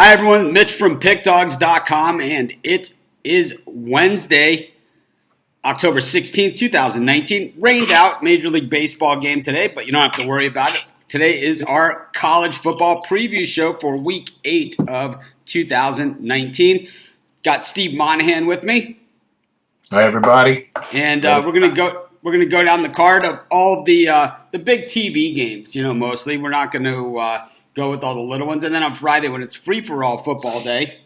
Hi, everyone. Mitch from PickDogs.com, and it is Wednesday, October 16th, 2019. Rained out Major League Baseball game today, but you don't have to worry about it. Today is our college football preview show for Week 8 of 2019. Got Steve Monahan with me. Hi, everybody. And we're gonna go down the card of all of the big TV games. Mostly we're not going to go with all the little ones. And then on Friday, when it's free for all football day,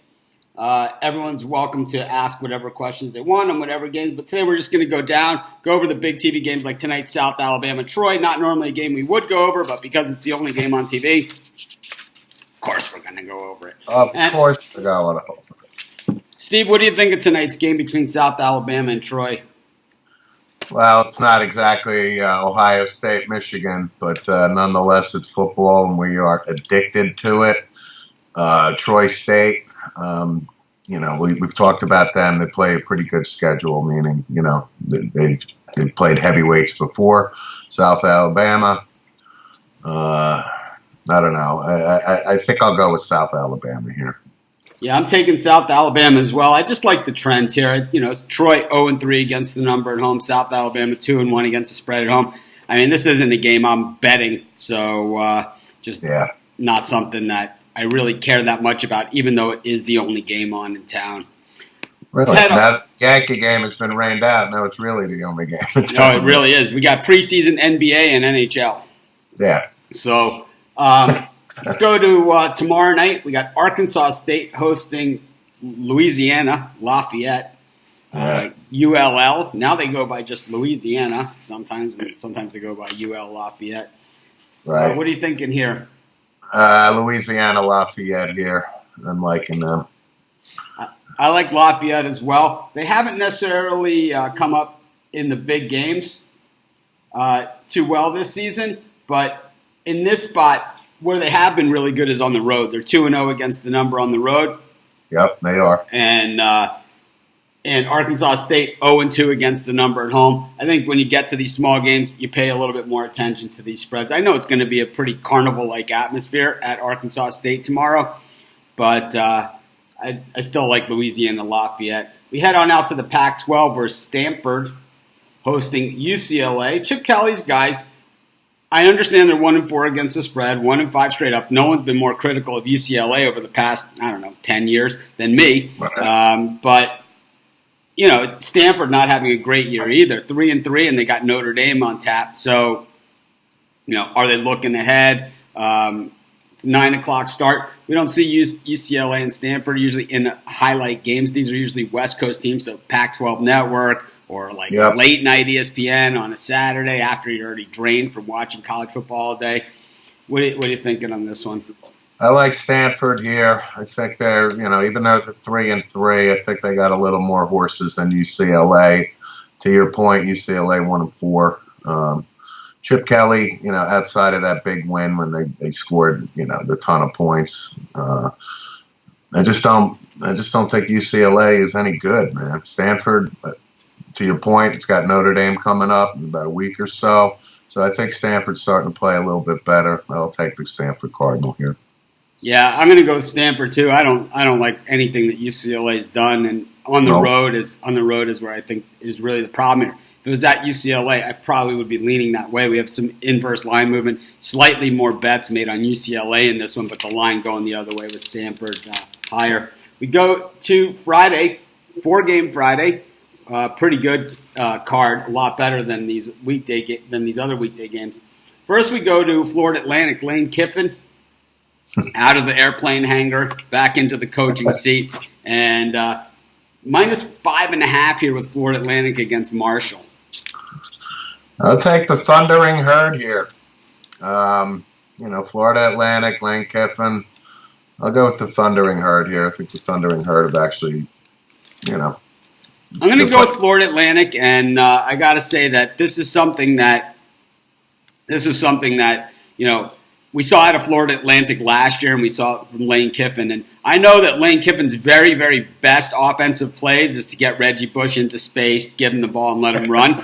everyone's welcome to ask whatever questions they want on whatever games. But today we're just going to go over the big TV games like tonight, South Alabama, Troy. Not normally a game we would go over, but because it's the only game on TV, of course we're going to go over it. Of course we're going over it. Steve, what do you think of tonight's game between South Alabama and Troy? Well, it's not exactly Ohio State, Michigan, but nonetheless, it's football, and we are addicted to it. Troy State, we've talked about them. They play a pretty good schedule, meaning, they've played heavyweights before. South Alabama, I don't know. I think I'll go with South Alabama here. Yeah, I'm taking South Alabama as well. I just like the trends here. It's Troy 0-3 against the number at home. South Alabama 2-1 against the spread at home. I mean, this isn't a game I'm betting, so not something that I really care that much about, even though it is the only game on in town. Really? Now the Yankee game has been rained out. No, it's really the only game in town. No, it really is. We got preseason NBA and NHL. Yeah. So, let's go to tomorrow night. We got Arkansas State hosting Louisiana, Lafayette, ULL. Now they go by just Louisiana sometimes, and sometimes they go by UL Lafayette. Right. What are you thinking here? Louisiana, Lafayette here. I'm liking them. I like Lafayette as well. They haven't necessarily come up in the big games too well this season, but in this spot, where they have been really good is on the road. They're 2-0 against the number on the road. Yep, they are. And Arkansas State 0-2 against the number at home. I think when you get to these small games, you pay a little bit more attention to these spreads. I know it's going to be a pretty carnival-like atmosphere at Arkansas State tomorrow, but I still like Louisiana Lafayette. We head on out to the Pac-12 where Stanford hosting UCLA. Chip Kelly's guys, I understand they're 1-4 against the spread, 1-5 straight up. No one's been more critical of UCLA over the past, 10 years than me. But, Stanford not having a great year either. 3-3, and they got Notre Dame on tap. So, are they looking ahead? It's 9 o'clock start. We don't see UCLA and Stanford usually in highlight games. These are usually West Coast teams, so Pac-12 Network, or late night ESPN on a Saturday after you're already drained from watching college football all day. What are you thinking on this one? I like Stanford here. I think they're, even though they're 3-3, I think they got a little more horses than UCLA. To your point, UCLA 1-4. Chip Kelly, outside of that big win when they scored, the ton of points. I just don't think UCLA is any good, man. Stanford. To your point, it's got Notre Dame coming up in about a week or so. So I think Stanford's starting to play a little bit better. I'll take the Stanford Cardinal here. Yeah, I'm going to go with Stanford too. I don't like anything that UCLA's done, and on the road is where I think is really the problem here. If it was at UCLA, I probably would be leaning that way. We have some inverse line movement, slightly more bets made on UCLA in this one, but the line going the other way with Stanford higher. We go to Friday, 4-game Friday. Pretty good card, a lot better than these other weekday games. First, we go to Florida Atlantic. Lane Kiffin out of the airplane hangar, back into the coaching seat, and -5.5 here with Florida Atlantic against Marshall. I'll take the Thundering Herd here. Florida Atlantic, Lane Kiffin. I'll go with the Thundering Herd here. I think the Thundering Herd have actually, I'm going to go with Florida Atlantic, and I got to say that this is something that we saw out of Florida Atlantic last year, and we saw it from Lane Kiffin. And I know that Lane Kiffin's very, very best offensive plays is to get Reggie Bush into space, give him the ball, and let him run.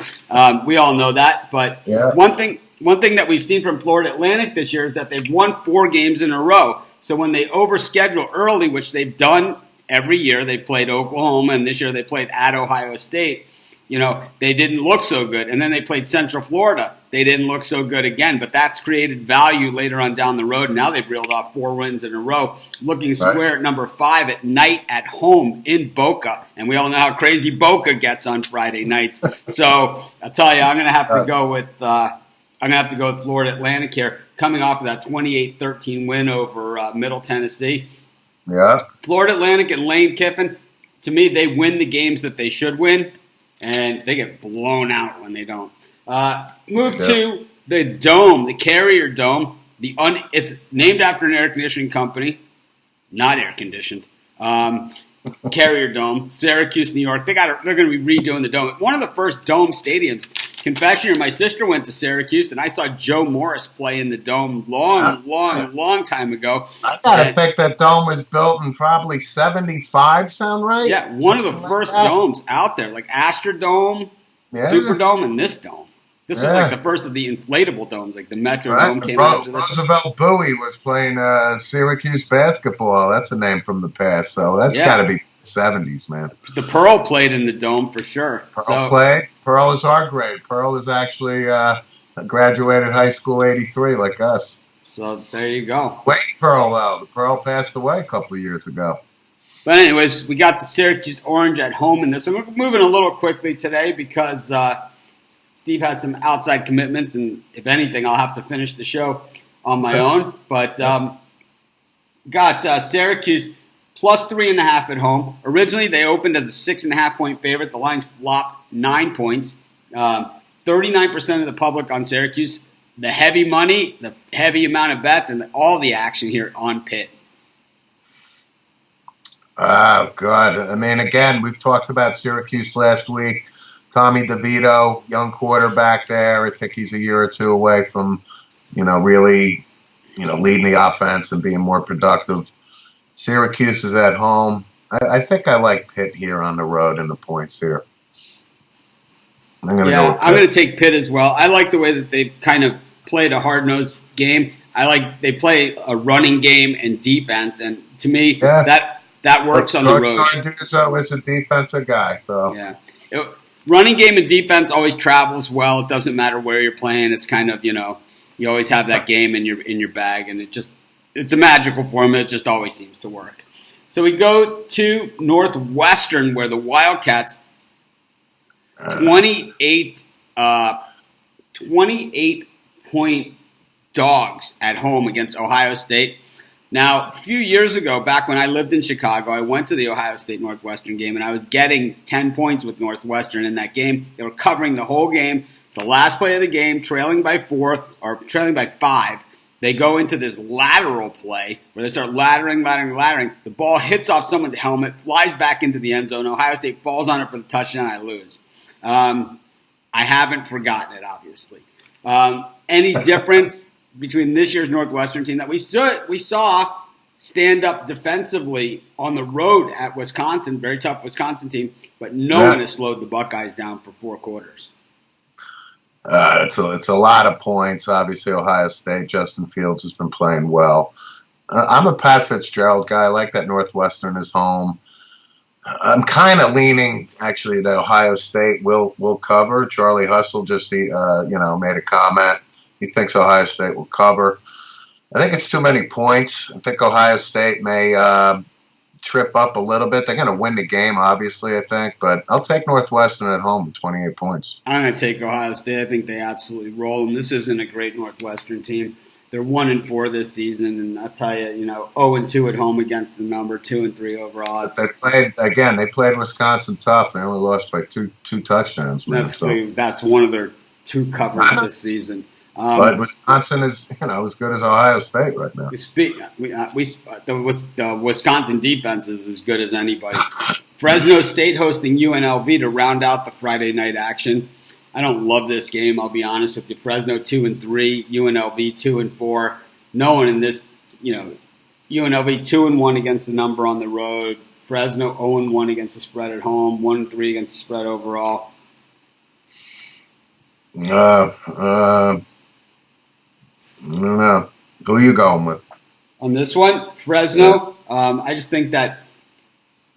We all know that. But one thing that we've seen from Florida Atlantic this year is that they've won 4 games in a row. So when they overschedule early, which they've done every year, they played Oklahoma, and this year they played at Ohio State. They didn't look so good. And then they played Central Florida. They didn't look so good again. But that's created value later on down the road. Now they've reeled off 4 wins in a row, looking square at number 5 at night at home in Boca. And we all know how crazy Boca gets on Friday nights. So I'll tell you, I'm going to have to go with Florida Atlantic here, coming off of that 28-13 win over Middle Tennessee. Yeah. Florida Atlantic and Lane Kiffin, to me, they win the games that they should win. And they get blown out when they don't. Move to the Dome, the Carrier Dome. It's named after an air conditioning company, not air conditioned. Carrier Dome, Syracuse, New York. They're going to be redoing the Dome. One of the first Dome stadiums. Confession here, my sister went to Syracuse, and I saw Joe Morris play in the Dome long time ago. I gotta think that Dome was built in probably 75, sound right? Yeah, one of the first domes out there, like Astrodome, Superdome, and this dome. This was like the first of the inflatable domes, like the Metro Dome came out. Roosevelt Bowie was playing Syracuse basketball. That's a name from the past, so that's got to be 70s, man. The Pearl played in the Dome for sure. Pearl played. Pearl is our grade. Pearl is actually graduated high school 83 like us. So there you go. Late Pearl, though. The Pearl passed away a couple of years ago. But anyways, we got the Syracuse Orange at home in this one. We're moving a little quickly today because Steve has some outside commitments, and if anything, I'll have to finish the show on my own. But got Syracuse plus 3.5 at home. Originally, they opened as a 6.5-point favorite. The line's flopped 9 points. 39% of the public on Syracuse. The heavy money, the heavy amount of bets, and all the action here on Pitt. Oh, God. I mean, again, we've talked about Syracuse last week. Tommy DeVito, young quarterback there. I think he's a year or two away from, really, leading the offense and being more productive. Syracuse is at home. I think I like Pitt here on the road in the points here. I'm going to take Pitt as well. I like the way that they've kind of played a hard-nosed game. They play a running game and defense, and to me, that works on the road. Cardozo is a defensive guy, so running game and defense always travels well. It doesn't matter where you're playing. It's kind of you always have that game in your bag, and it's a magical formula. It just always seems to work. So we go to Northwestern, where the Wildcats 28 point dogs at home against Ohio State. Now, a few years ago, back when I lived in Chicago, I went to the Ohio State-Northwestern game, and I was getting 10 points with Northwestern in that game. They were covering the whole game. The last play of the game, trailing by 5, they go into this lateral play where they start laddering. The ball hits off someone's helmet, flies back into the end zone. Ohio State falls on it for the touchdown. I lose. I haven't forgotten it, obviously. Any difference between this year's Northwestern team that we saw stand up defensively on the road at Wisconsin, very tough Wisconsin team, but no one has slowed the Buckeyes down for 4 quarters. It's a lot of points. Obviously, Ohio State, Justin Fields has been playing well. I'm a Pat Fitzgerald guy. I like that Northwestern is home. I'm kind of leaning, actually, that Ohio State will cover. Charlie Hustle just made a comment. He thinks Ohio State will cover. I think it's too many points. I think Ohio State may trip up a little bit. They're going to win the game, obviously, I think. But I'll take Northwestern at home with 28 points. I'm going to take Ohio State. I think they absolutely roll them. This isn't a great Northwestern team. They're 1-4 this season, and I'll tell you, 0-2 at home against the number, 2-3 overall. But they played Wisconsin tough. They only lost by two touchdowns. Man, that's one of their 2 covers this season. But Wisconsin is, as good as Ohio State right now. The Wisconsin defense is as good as anybody. Fresno State hosting UNLV to round out the Friday night action. I don't love this game, I'll be honest with you. Fresno 2-3, UNLV 2-4. No one in this, UNLV 2-1 against the number on the road. Fresno 0-1 against the spread at home, 1-3 against the spread overall. I don't know. Who are you going with? On this one, Fresno. I just think that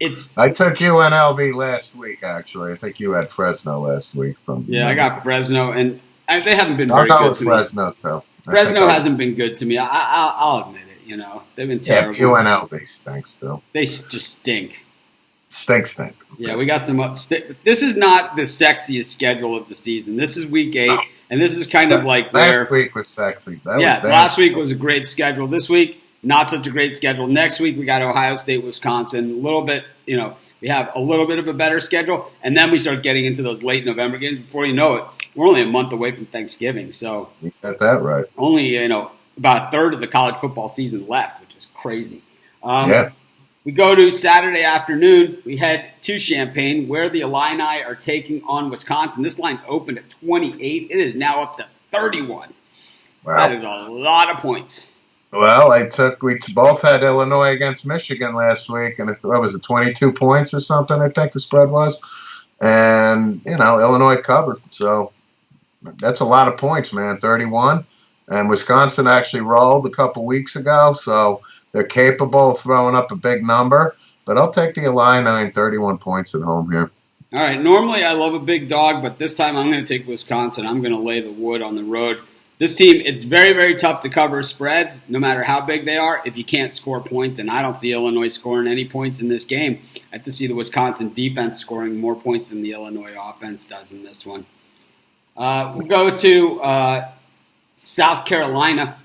it's. I took UNLV last week. Actually, I think you had Fresno last week. I got Fresno, and they haven't been I'll very go good with to Fresno me. too. Fresno hasn't been good to me. I'll admit it. They've been terrible. Yeah, UNLV stinks too. They just stink. Stink. Yeah, we got some. This is not the sexiest schedule of the season. This is week 8, and this is kind of like last week was sexy. Last week was a great schedule. This week, not such a great schedule. Next week, we got Ohio State, Wisconsin. A little bit, we have a little bit of a better schedule, and then we start getting into those late November games. Before you know it, we're only a month away from Thanksgiving. So you got that right. Only about a third of the college football season left, which is crazy. We go to Saturday afternoon. We head to Champaign, where the Illini are taking on Wisconsin. This line opened at 28. It is now up to 31. Wow. That is a lot of points. Well, we both had Illinois against Michigan last week, and what was it, 22 points or something, I think the spread was. And, Illinois covered. So that's a lot of points, man, 31. And Wisconsin actually rolled a couple weeks ago, so they're capable of throwing up a big number. But I'll take the Illini and 31 points at home here. All right, normally I love a big dog, but this time I'm going to take Wisconsin. I'm going to lay the wood on the road. This team, it's very, very tough to cover spreads, no matter how big they are, if you can't score points. And I don't see Illinois scoring any points in this game. I have to see the Wisconsin defense scoring more points than the Illinois offense does in this one. We'll go to South Carolina.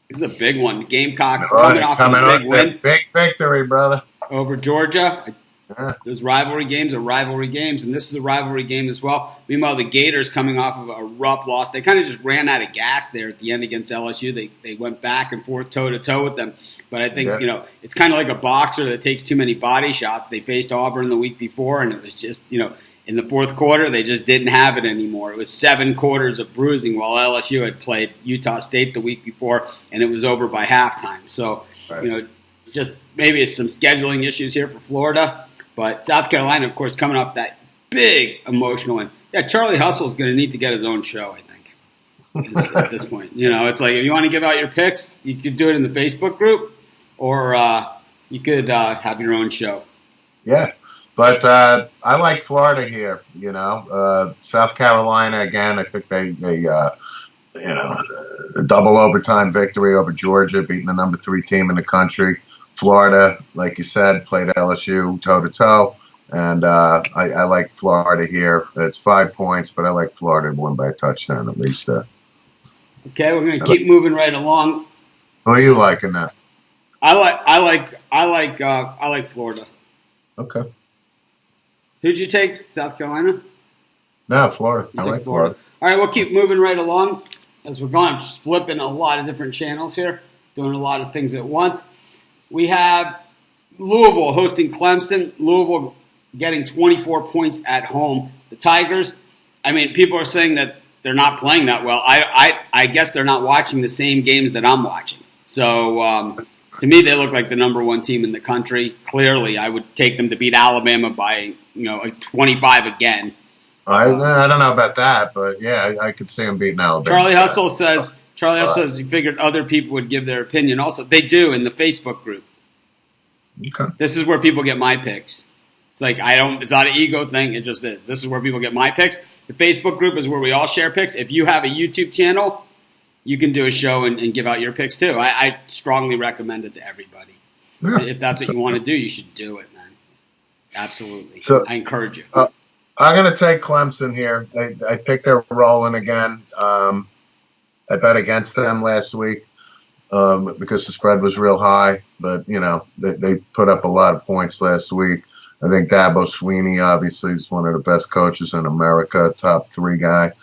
This is a big one. The Gamecocks coming off a big win. Big victory, brother. Over Georgia. Those rivalry games are rivalry games, and this is a rivalry game as well. Meanwhile, the Gators coming off of a rough loss. They kind of just ran out of gas there at the end against LSU. They went back and forth toe-to-toe with them. But I think, it's kind of like a boxer that takes too many body shots. They faced Auburn the week before, and it was just, in the fourth quarter, they just didn't have it anymore. It was 7 quarters of bruising while LSU had played Utah State the week before, and it was over by halftime. So, just maybe it's some scheduling issues here for Florida. But South Carolina, of course, coming off that big emotional one. Yeah, Charlie Hustle's going to need to get his own show, I think, at this point. It's like if you want to give out your picks, you could do it in the Facebook group, or you could have your own show. Yeah. But I like Florida here, South Carolina, again, I think they a double overtime victory over Georgia, beating the number 3 team in the country. Florida, like you said, played LSU toe-to-toe, and I like Florida here. It's 5 points, but I like Florida to win by a touchdown at least. Okay, we're going to keep moving right along. Who are you liking now? I like Florida. Okay. Who'd you take? South Carolina? No, Florida. I like Florida. All right, we'll keep moving right along as we're going. I'm just flipping a lot of different channels here, doing a lot of things at once. We have Louisville hosting Clemson. Louisville getting 24 points at home. The Tigers, people are saying that they're not playing that well. I guess they're not watching the same games that I'm watching. So, to me, they look like the number 1 team in the country. Clearly, I would take them to beat Alabama by, 25 again. I don't know about that, but yeah, I could see them beating Alabama. Charlie Hustle says he figured other people would give their opinion. Also, they do in the Facebook group. Okay. This is where people get my picks. It's like it's not an ego thing. It just is. This is where people get my picks. The Facebook group is where we all share picks. If you have a YouTube channel, you can do a show and give out your picks too. I strongly recommend it to everybody. Yeah. If that's what you want to do, you should do it, man. Absolutely. So, I encourage you. I'm going to take Clemson here. I think they're rolling again. I bet against them last week because the spread was real high. But, they put up a lot of points last week. I think Dabo Swinney obviously is one of the best coaches in America, top 3 guy.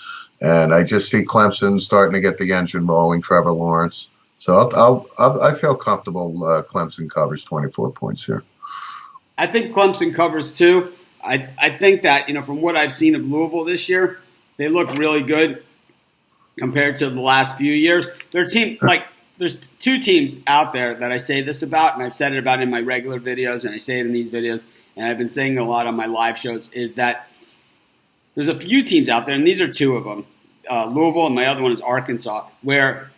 And I just see Clemson starting to get the engine rolling, Trevor Lawrence. So I feel comfortable Clemson covers 24 points here. I think Clemson covers too. I think that, from what I've seen of Louisville this year, they look really good compared to the last few years. Their team, there's 2 teams out there that I say this about, and I've said it about in my regular videos, and I say it in these videos, and I've been saying it a lot on my live shows, is that there's a few teams out there, and these are 2 of them, Louisville and my other one is Arkansas, where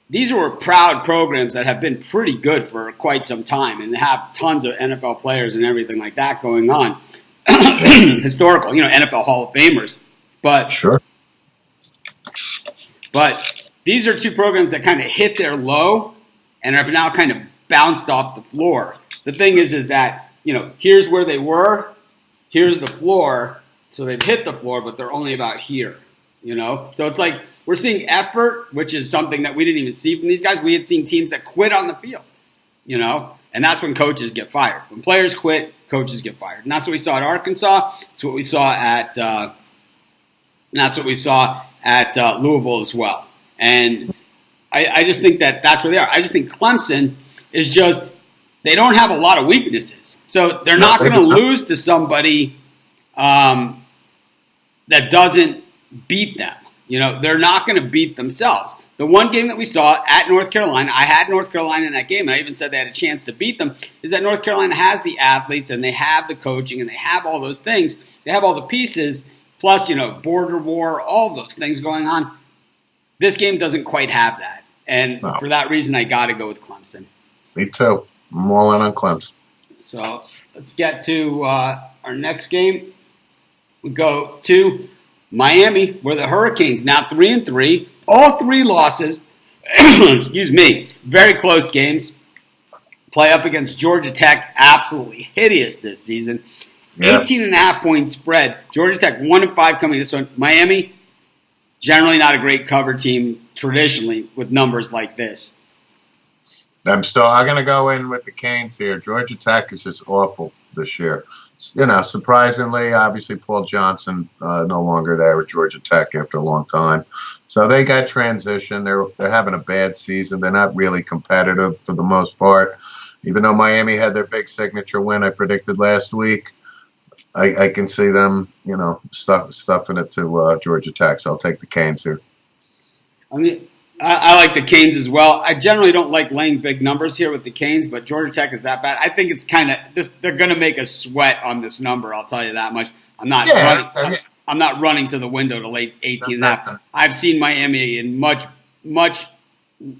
these are proud programs that have been pretty good for quite some time and have tons of NFL players and everything like that going on. Historical, NFL Hall of Famers. But Sure. But these are two programs that kind of hit their low and have now kind of bounced off the floor. The thing is that, here's where they were, here's the floor, so they've hit the floor, but they're only about here, So it's like we're seeing effort, which is something that we didn't even see from these guys. We had seen teams that quit on the field, and that's when coaches get fired. When players quit, coaches get fired. And that's what we saw at Arkansas. That's what we saw at Louisville as well. And I just think that's where they are. I just think Clemson is just, they don't have a lot of weaknesses. So they're not going to lose to somebody that doesn't beat them. They're not going to beat themselves. The one game that we saw at North Carolina, I had North Carolina in that game, and I even said they had a chance to beat them, is that North Carolina has the athletes, and they have the coaching, and they have all those things. They have all the pieces, plus, border war, all those things going on. This game doesn't quite have that. And for that reason, I got to go with Clemson. Me too. I'm all in on Clemson. So let's get to our next game. We go to Miami, where the Hurricanes, now 3-3, all three losses, excuse me, very close games, play up against Georgia Tech, absolutely hideous this season. 18.5 point spread. Georgia Tech 1-5 coming this one. Miami, generally not a great cover team traditionally with numbers like this. I'm going to go in with the Canes here. Georgia Tech is just awful this year. Surprisingly, obviously Paul Johnson no longer there at Georgia Tech after a long time. So they got transition. They're having a bad season. They're not really competitive for the most part. Even though Miami had their big signature win I predicted last week, I can see them, stuffing it to Georgia Tech. So I'll take the Canes here. I mean, I like the Canes as well. I generally don't like laying big numbers here with the Canes, but Georgia Tech is that bad. I think it's kind of this. They're going to make us sweat on this number. I'll tell you that much. I'm not running to the window to lay 18.5. I've seen Miami in much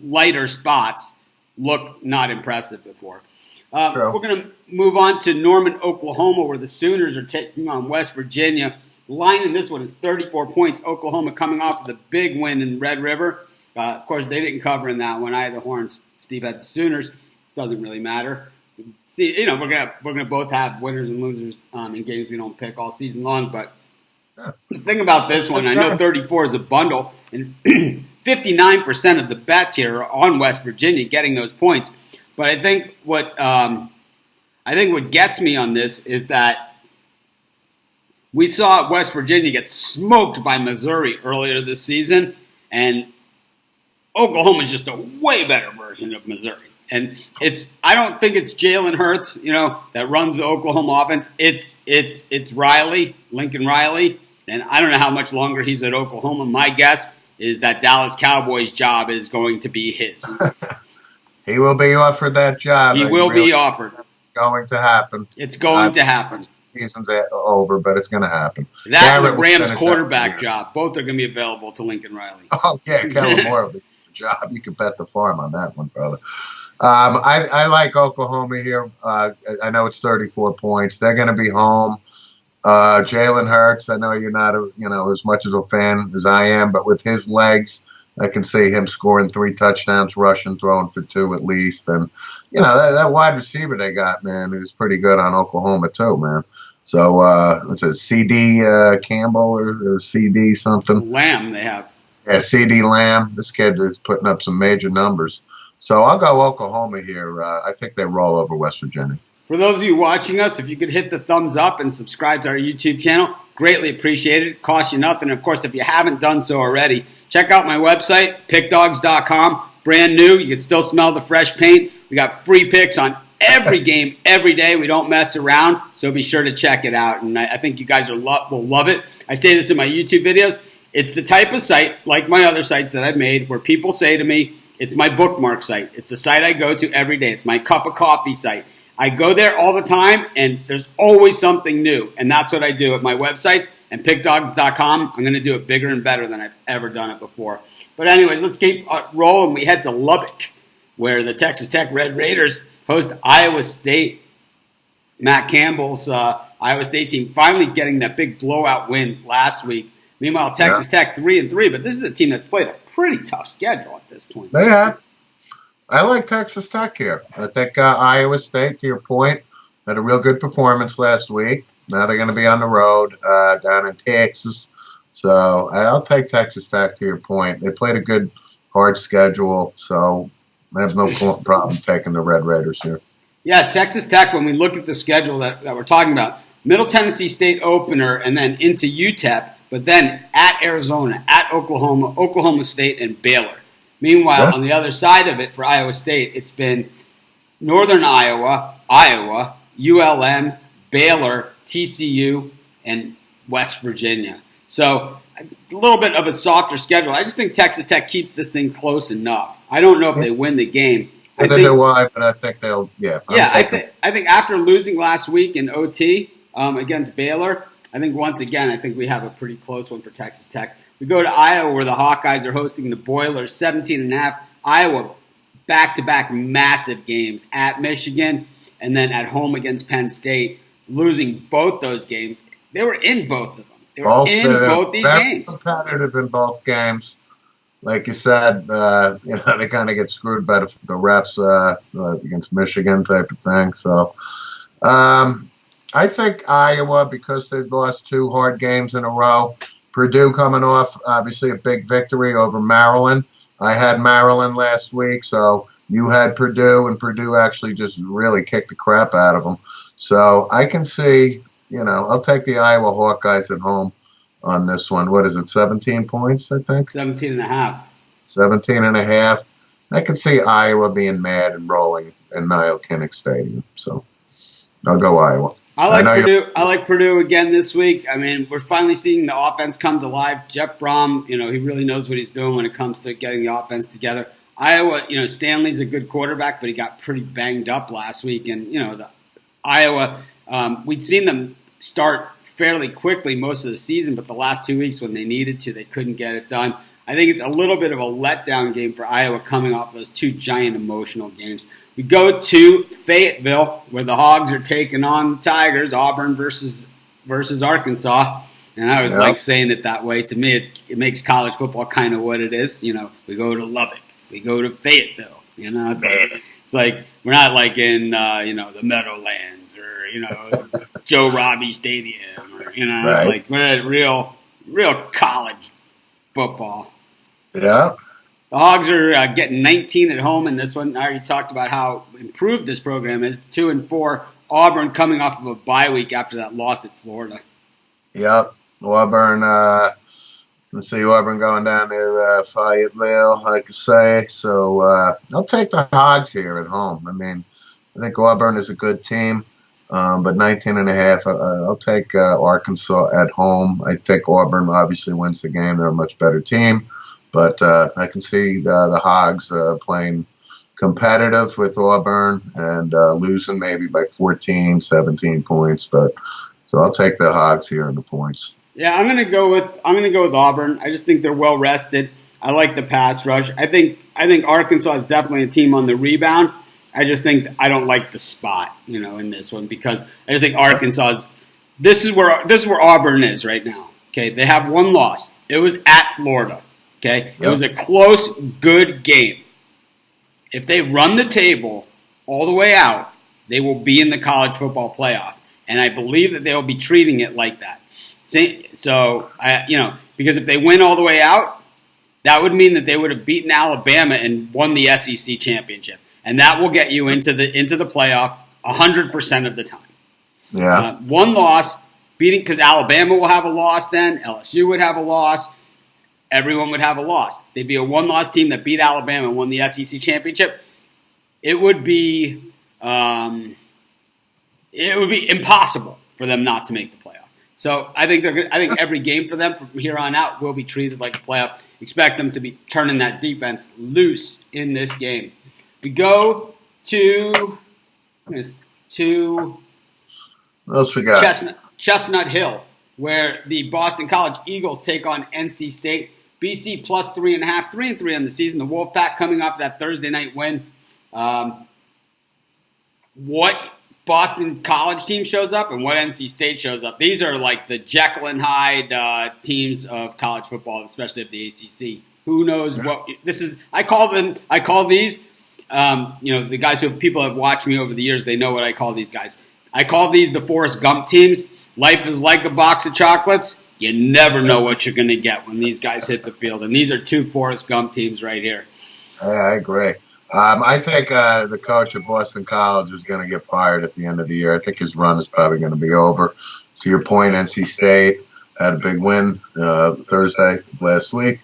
lighter spots look not impressive before. We're going to move on to Norman, Oklahoma, where the Sooners are taking on West Virginia. The line in this one is 34 points. Oklahoma coming off of the big win in Red River. Of course, they didn't cover in that one. I had the Horns. Steve had the Sooners. Doesn't really matter. See, we're gonna both have winners and losers in games we don't pick all season long. But the thing about this one, I know 34 is a bundle, and 59% of the bets here are on West Virginia getting those points. But I think what gets me on this is that we saw West Virginia get smoked by Missouri earlier this season, and Oklahoma is just a way better version of Missouri. And I don't think it's Jalen Hurts, that runs the Oklahoma offense. It's Riley, Lincoln Riley, and I don't know how much longer he's at Oklahoma. My guess is that Dallas Cowboys job is going to be his. He will be offered that job. He will be offered. It's going to happen. It's going to happen. Season's over, but it's going to happen. That and the Rams quarterback job, both are going to be available to Lincoln Riley. Oh, yeah, Kellen Moore will be the job. You can bet the farm on that one, brother. I like Oklahoma here. I know it's 34 points. They're going to be home. Jalen Hurts, I know you're not as much of a fan as I am, but with his legs, I can see him scoring 3 touchdowns, rushing, throwing for 2 at least. And, that wide receiver they got, man, is pretty good on Oklahoma too, man. So, what's it, C.D. Campbell or C.D. something? Lamb they have. Yeah, C.D. Lamb. This kid is putting up some major numbers. So I'll go Oklahoma here. I think they roll over West Virginia. For those of you watching us, if you could hit the thumbs up and subscribe to our YouTube channel, greatly appreciated. It costs you nothing. Of course, if you haven't done so already, check out my website, pickdogs.com. Brand new. You can still smell the fresh paint. We got free picks on every game, every day. We don't mess around, so be sure to check it out. And I think you guys will love it. I say this in my YouTube videos. It's the type of site, like my other sites that I've made, where people say to me, it's my bookmark site. It's the site I go to every day. It's my cup of coffee site. I go there all the time, and there's always something new. And that's what I do at my websites and pickdogs.com. I'm going to do it bigger and better than I've ever done it before. But anyways, let's keep rolling. We head to Lubbock, where the Texas Tech Red Raiders host Iowa State. Matt Campbell's Iowa State team finally getting that big blowout win last week. Meanwhile, Texas Tech 3-3, but this is a team that's played a pretty tough schedule at this point. They have. I like Texas Tech here. I think Iowa State, to your point, had a real good performance last week. Now they're going to be on the road down in Texas. So I'll take Texas Tech, to your point. They played a good, hard schedule, so I have no problem taking the Red Raiders here. Yeah, Texas Tech, when we look at the schedule that we're talking about, Middle Tennessee State opener and then into UTEP, but then at Arizona, at Oklahoma, Oklahoma State, and Baylor. Meanwhile, on the other side of it for Iowa State, it's been Northern Iowa, ULM, Baylor, TCU, and West Virginia. So a little bit of a softer schedule. I just think Texas Tech keeps this thing close enough. I don't know if they win the game. I don't know why, but I think they'll, I think after losing last week in OT against Baylor, I think once again, I think we have a pretty close one for Texas Tech. We go to Iowa where the Hawkeyes are hosting the Boilers, 17.5. Iowa, back-to-back massive games at Michigan and then at home against Penn State, losing both those games. They were in both of them. They were in both these games. Competitive in both games. Like you said, they kind of get screwed by the refs against Michigan type of thing. So I think Iowa, because they've lost 2 hard games in a row. Purdue coming off, obviously, a big victory over Maryland. I had Maryland last week, so you had Purdue, and Purdue actually just really kicked the crap out of them. So I can see, I'll take the Iowa Hawkeyes at home on this one. What is it, 17 points, I think? 17.5. 17.5. I can see Iowa being mad and rolling in Niall Kinnick Stadium. So I'll go Iowa. I like Purdue again this week. I mean, we're finally seeing the offense come to life. Jeff Brom, he really knows what he's doing when it comes to getting the offense together. Iowa, Stanley's a good quarterback, but he got pretty banged up last week. And, the Iowa, we'd seen them start fairly quickly most of the season, but the last 2 weeks when they needed to, they couldn't get it done. I think it's a little bit of a letdown game for Iowa coming off those 2 giant emotional games. We go to Fayetteville, where the Hogs are taking on the Tigers, Auburn versus Arkansas. And I always like saying it that way. To me, it makes college football kind of what it is. We go to Lubbock. We go to Fayetteville. It's like we're not like in, the Meadowlands or, Joe Robbie Stadium. Or, It's like we're at real college football. Yeah. The Hogs are getting 19 at home in this one. I already talked about how improved this program is. 2-4. Auburn coming off of a bye week after that loss at Florida. Yep. Auburn, let's see, Auburn going down to Fayetteville, like I say. So I'll take the Hogs here at home. I mean, I think Auburn is a good team, but 19.5, I'll take Arkansas at home. I think Auburn obviously wins the game. They're a much better team. But I can see the Hogs playing competitive with Auburn and losing maybe by 14, 17 points. So I'll take the Hogs here in the points. Yeah, I'm gonna go with Auburn. I just think they're well rested. I like the pass rush. I think Arkansas is definitely a team on the rebound. I just think I don't like the spot, in this one because I just think Arkansas this is where Auburn is right now. Okay, they have 1 loss. It was at Florida. Okay, It was a close, good game. If they run the table all the way out, they will be in the college football playoff, and I believe that they will be treating it like that. So, because if they win all the way out, that would mean that they would have beaten Alabama and won the SEC championship, and that will get you into the playoff 100% of the time. Yeah, 1 loss, beating because Alabama will have a loss. Then LSU would have a loss. Everyone would have a loss. They'd be a 1-loss team that beat Alabama and won the SEC championship. It would be impossible for them not to make the playoff. So I think every game for them from here on out will be treated like a playoff. Expect them to be turning that defense loose in this game. We go to what else we got? Chestnut Hill, where the Boston College Eagles take on NC State. BC plus 3.5, 3-3 on the season. The Wolfpack coming off that Thursday night win. What Boston College team shows up and what NC State shows up. These are like the Jekyll and Hyde teams of college football, especially of the ACC. Who knows what this is? I call these. The guys who people have watched me over the years, they know what I call these guys. I call these the Forrest Gump teams. Life is like a box of chocolates. You never know what you're going to get when these guys hit the field. And these are two Forrest Gump teams right here. I agree. I think the coach at Boston College is going to get fired at the end of the year. I think his run is probably going to be over. To your point, NC State had a big win Thursday of last week.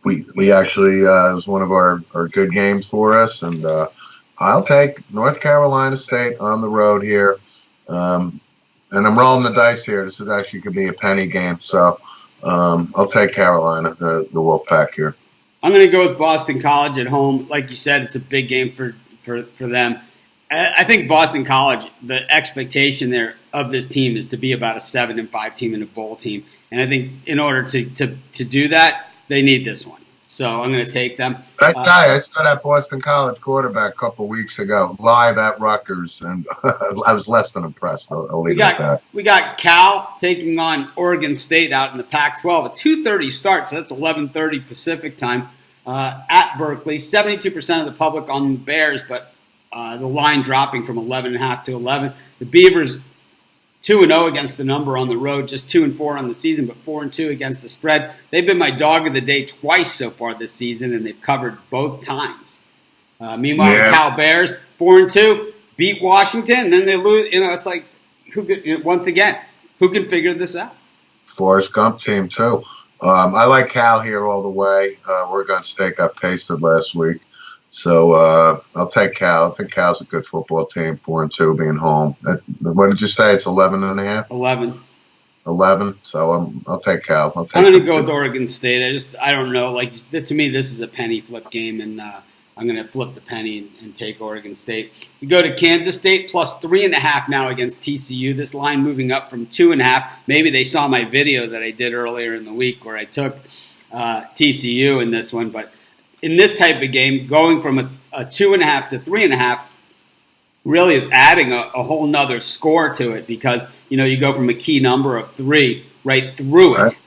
We actually, it was one of our good games for us. And I'll take North Carolina State on the road here. And I'm rolling the dice here. This is actually could be a penny game. So I'll take Carolina, the Wolfpack here. I'm going to go with Boston College at home. Like you said, it's a big game for them. I think Boston College, the expectation there of this team is to be about a 7-5 team and a bowl team. And I think in order to do that, they need this one. So I'm going to take them. I saw that Boston College quarterback a couple weeks ago live at Rutgers, and I was less than impressed. I'll leave it at that. We got Cal taking on Oregon State out in the Pac-12. A 2:30 start, so that's 11:30 Pacific time at Berkeley. 72% of the public on the Bears, but the line dropping from 11.5 to 11. The Beavers 2-0 against the number on the road, just 2-4 on the season, but 4-2 against the spread. They've been my dog of the day twice so far this season, and they've covered both times. Meanwhile, the Cal Bears 4-2 beat Washington, and then they lose. It's like once again, who can figure this out? Forrest Gump team too. I like Cal here all the way. Oregon State got pasted last week. So I'll take Cal. I think Cal's a good football team, 4-2 being home. What did you say? It's 11.5? 11. 11. So I'll take Cal. I'm going to go with Oregon State. I don't know. Like this, to me, this is a penny flip game, and I'm going to flip the penny and take Oregon State. We go to Kansas State plus 3.5 now against TCU. This line moving up from 2.5. Maybe they saw my video that I did earlier in the week where I took TCU in this one, but in this type of game, going from a 2.5 to 3.5 really is adding a whole nother score to it because, you go from a key number of 3 right through it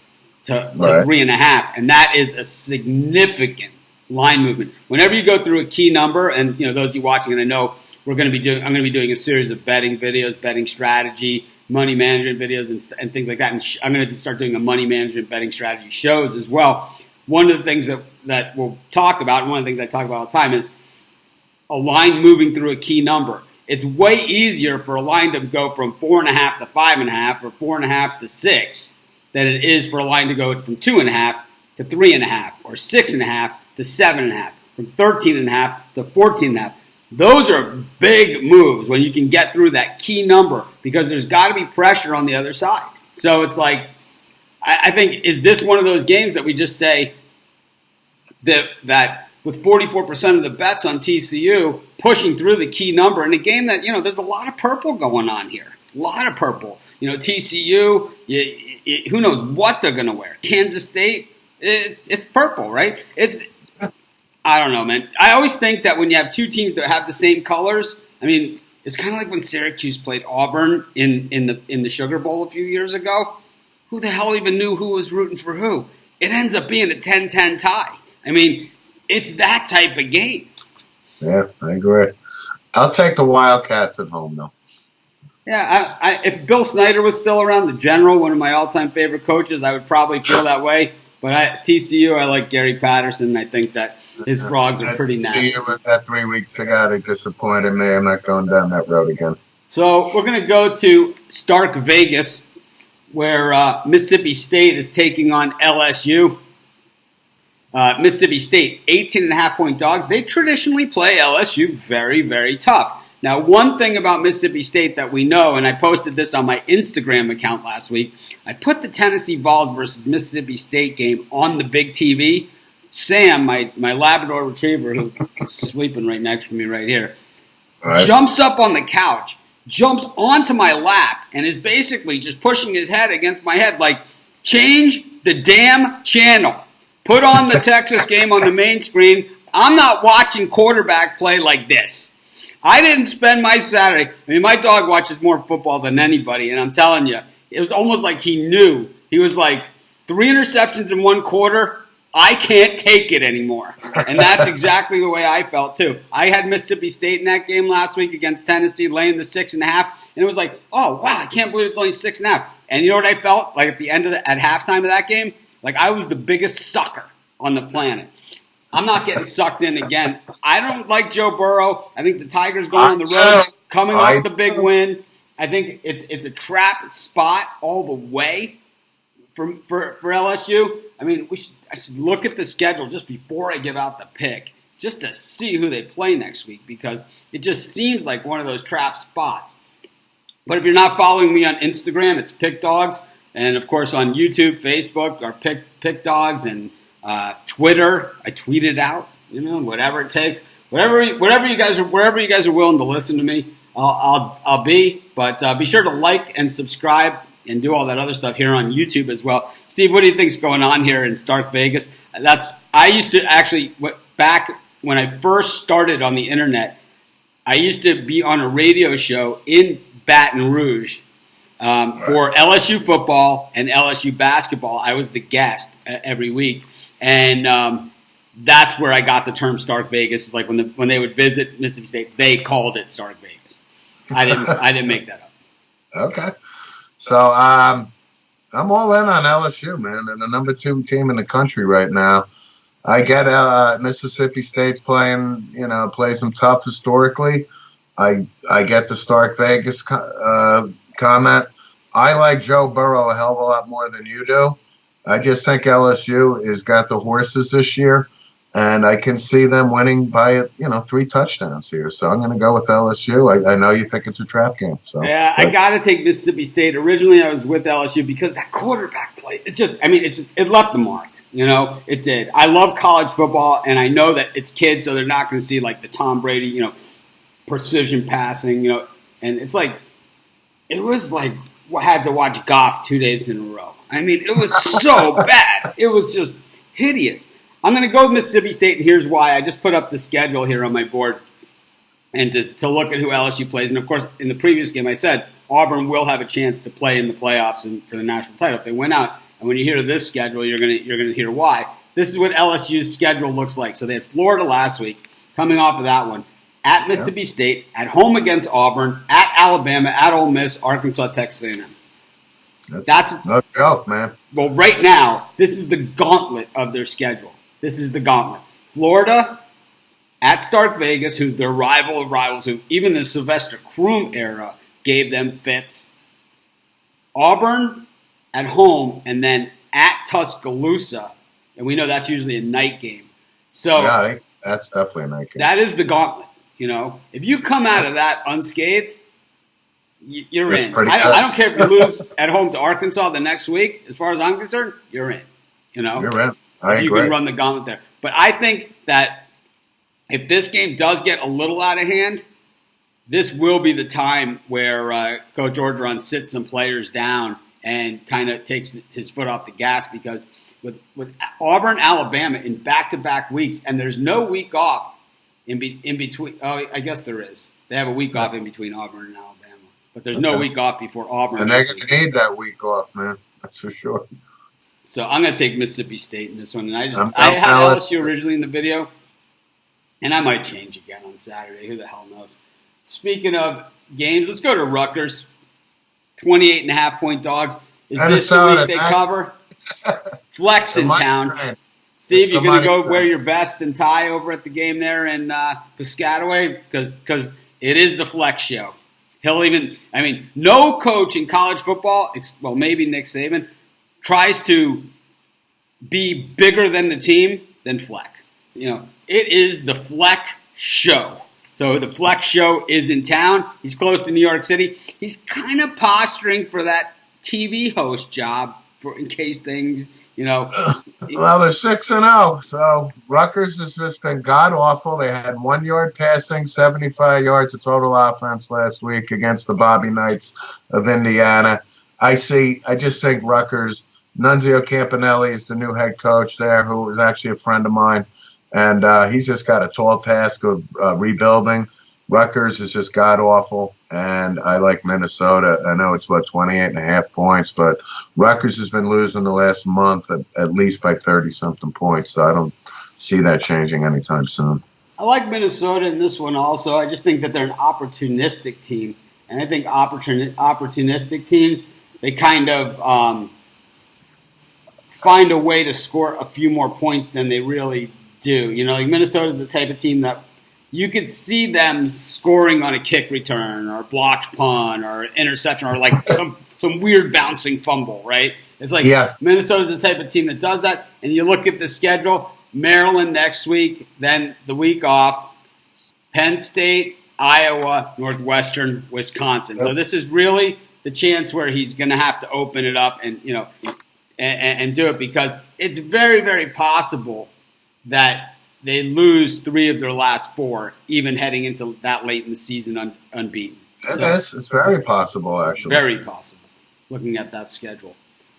to 3.5, and that is a significant line movement. Whenever you go through a key number, and, those of you watching, and I know I'm going to be doing a series of betting videos, betting strategy, money management videos, and things like that, and I'm going to start doing a money management betting strategy shows as well. One of the things that we'll talk about, and one of the things I talk about all the time, is a line moving through a key number. It's way easier for a line to go from 4.5 to 5.5 or 4.5 to 6 than it is for a line to go from 2.5 to 3.5 or 6.5 to 7.5, from 13.5 to 14.5. Those are big moves when you can get through that key number because there's got to be pressure on the other side. So it's like, I think, is this one of those games that we just say that with 44% of the bets on TCU pushing through the key number in a game that, there's a lot of purple going on here. A lot of purple. TCU, who knows what they're going to wear. Kansas State, it's purple, right? I don't know, man. I always think that when you have two teams that have the same colors, it's kind of like when Syracuse played Auburn in the Sugar Bowl a few years ago. Who the hell even knew who was rooting for who? It ends up being a 10-10 tie. It's that type of game. Yeah, I agree. I'll take the Wildcats at home, though. Yeah, if Bill Snyder was still around, the general, one of my all-time favorite coaches, I would probably feel that way. But TCU, I like Gary Patterson. I think that his frogs are pretty nasty. TCU with that 3 weeks ago, they disappointed me. I'm not going down that road again. So we're going to go to Stark Vegas, where Mississippi State is taking on LSU. Mississippi State, 18.5-point dogs. They traditionally play LSU very, very tough. Now, one thing about Mississippi State that we know, and I posted this on my Instagram account last week, I put the Tennessee Vols versus Mississippi State game on the big TV. Sam, my Labrador Retriever, who's sleeping right next to me right here, jumps up on the couch, jumps onto my lap, and is basically just pushing his head against my head like, change the damn channel. Put on the Texas game on the main screen. I'm not watching quarterback play like this. I didn't spend my Saturday. I mean, my dog watches more football than anybody, and I'm telling you, it was almost like he knew. He was like, 3 interceptions in one quarter, I can't take it anymore. And that's exactly the way I felt, too. I had Mississippi State in that game last week against Tennessee, laying the 6.5, and it was like, oh, wow, I can't believe it's only 6.5. And you know what I felt? Like at the end of at halftime of that game? Like I was the biggest sucker on the planet. I'm not getting sucked in again. I don't like Joe Burrow. I think the Tigers going on the road, coming off the big win. I think it's a trap spot all the way for LSU. I mean, I should look at the schedule just before I give out the pick, just to see who they play next week, because it just seems like one of those trap spots. But if you're not following me on Instagram, it's Pick Dogs, and of course on YouTube, Facebook, our Pick Dogs, and Twitter. I tweet it out, whatever it takes, wherever you guys are willing to listen to me, I'll be. But be sure to like and subscribe and do all that other stuff here on YouTube as well. Steve, what do you think's going on here in Stark Vegas? I used to actually, back when I first started on the internet, I used to be on a radio show in Baton Rouge for LSU football and LSU basketball. I was the guest every week, and that's where I got the term Stark Vegas. It's like when they would visit Mississippi State, they called it Stark Vegas. I didn't make that up. Okay. So I'm all in on LSU, man. They're the number 2 team in the country right now. I get Mississippi State's plays them tough historically. I get the Stark Vegas comment. I like Joe Burrow a hell of a lot more than you do. I just think LSU has got the horses this year, and I can see them winning by 3 touchdowns here. So I'm going to go with LSU. I know you think it's a trap game. So yeah, I got to take Mississippi State. Originally, I was with LSU because that quarterback play. It left the mark. It did. I love college football, and I know that it's kids, so they're not going to see like the Tom Brady, precision passing, and it's like it was like I had to watch Goff 2 days in a row. I mean, it was so bad. It was just hideous. I'm going to go with Mississippi State, and here's why. I just put up the schedule here on my board and to look at who LSU plays. And, of course, in the previous game, I said Auburn will have a chance to play in the playoffs and for the national title if they win out. And when you hear this schedule, you're going to hear why. This is what LSU's schedule looks like. So they had Florida last week, coming off of that one, at Mississippi State, at home against Auburn, at Alabama, at Ole Miss, Arkansas, Texas A&M. That's no joke, man. Well, right now, this is the gauntlet of their schedule. This is the gauntlet. Florida at Stark Vegas, who's their rival of rivals, who even the Sylvester Croom era gave them fits. Auburn at home, and then at Tuscaloosa, and we know that's usually a night game. So yeah, that's definitely a night game. That is the gauntlet. If you come out of that unscathed, you're in. I don't care if you lose at home to Arkansas the next week. As far as I'm concerned, you're in. You're in. I agree. You can run the gauntlet there. But I think that if this game does get a little out of hand, this will be the time where Coach Orgeron sits some players down and kind of takes his foot off the gas, because with Auburn, Alabama in back-to-back weeks, and there's no week off in between. Oh, I guess there is. They have a week off in between Auburn and Alabama, but there's no week off before Auburn. And they're going to need that week off, man. That's for sure. So I'm going to take Mississippi State in this one, and I had LSU originally in the video, and I might change again on Saturday. Who the hell knows? Speaking of games, let's go to Rutgers. 28.5-point dogs. Is this the week they cover? Flex in town. Steve, you're going to go wear your vest and tie over at the game there in Piscataway? Because it is the Flex show. No coach in college football, maybe Nick Saban, tries to be bigger than the team than Fleck. It is the Fleck show. So the Flex show is in town. He's close to New York City. He's kind of posturing for that TV host job in case things, Well, they're 6-0. So Rutgers has just been god-awful. They had 1 yard passing, 75 yards of total offense last week against the Bobby Knights of Indiana. I just think Rutgers Nunzio Campanelli is the new head coach there, who is actually a friend of mine. And he's just got a tall task of rebuilding. Rutgers is just god-awful, and I like Minnesota. I know it's, 28.5 points, but Rutgers has been losing the last month at least by 30-something points, so I don't see that changing anytime soon. I like Minnesota in this one also. I just think that they're an opportunistic team, and I think opportunistic teams, they kind of find a way to score a few more points than they really do. You know, like Minnesota's the type of team that you could see them scoring on a kick return or a blocked punt or an interception or like some weird bouncing fumble, right? It's like Minnesota's the type of team that does that, and you look at the schedule, Maryland next week, then the week off, Penn State, Iowa, Northwestern, Wisconsin. So this is really the chance where he's going to have to open it up and, you know, and do it, because it's very, very possible that they lose 3 of their last 4, even heading into that late in the season unbeaten. It's very possible, actually. Very possible, looking at that schedule.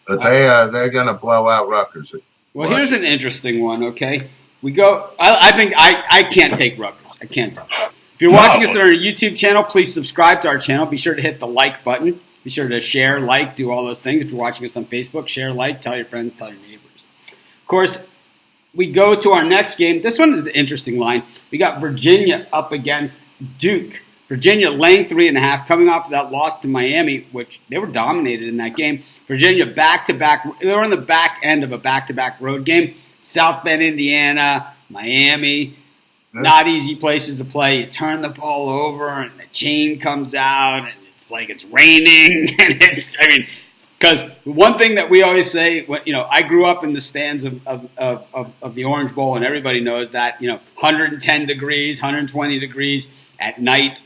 But they're going to blow out Rutgers. Well, here's an interesting one, okay? We go. I think I can't take Rutgers. I can't do it. If you're watching us on our YouTube channel, please subscribe to our channel. Be sure to hit the like button. Be sure to share, like, do all those things. If you're watching us on Facebook, share, like, tell your friends, tell your neighbors. Of course, we go to our next game. This one is the interesting line. We got Virginia up against Duke. Virginia laying 3.5, coming off of that loss to Miami, which they were dominated in that game. Virginia back-to-back. They were on the back end of a back-to-back road game. South Bend, Indiana, Miami. Not easy places to play. You turn the ball over, and the chain comes out, and it's like it's raining. And because one thing that we always say, I grew up in the stands of the Orange Bowl, and everybody knows that, 110 degrees, 120 degrees at night,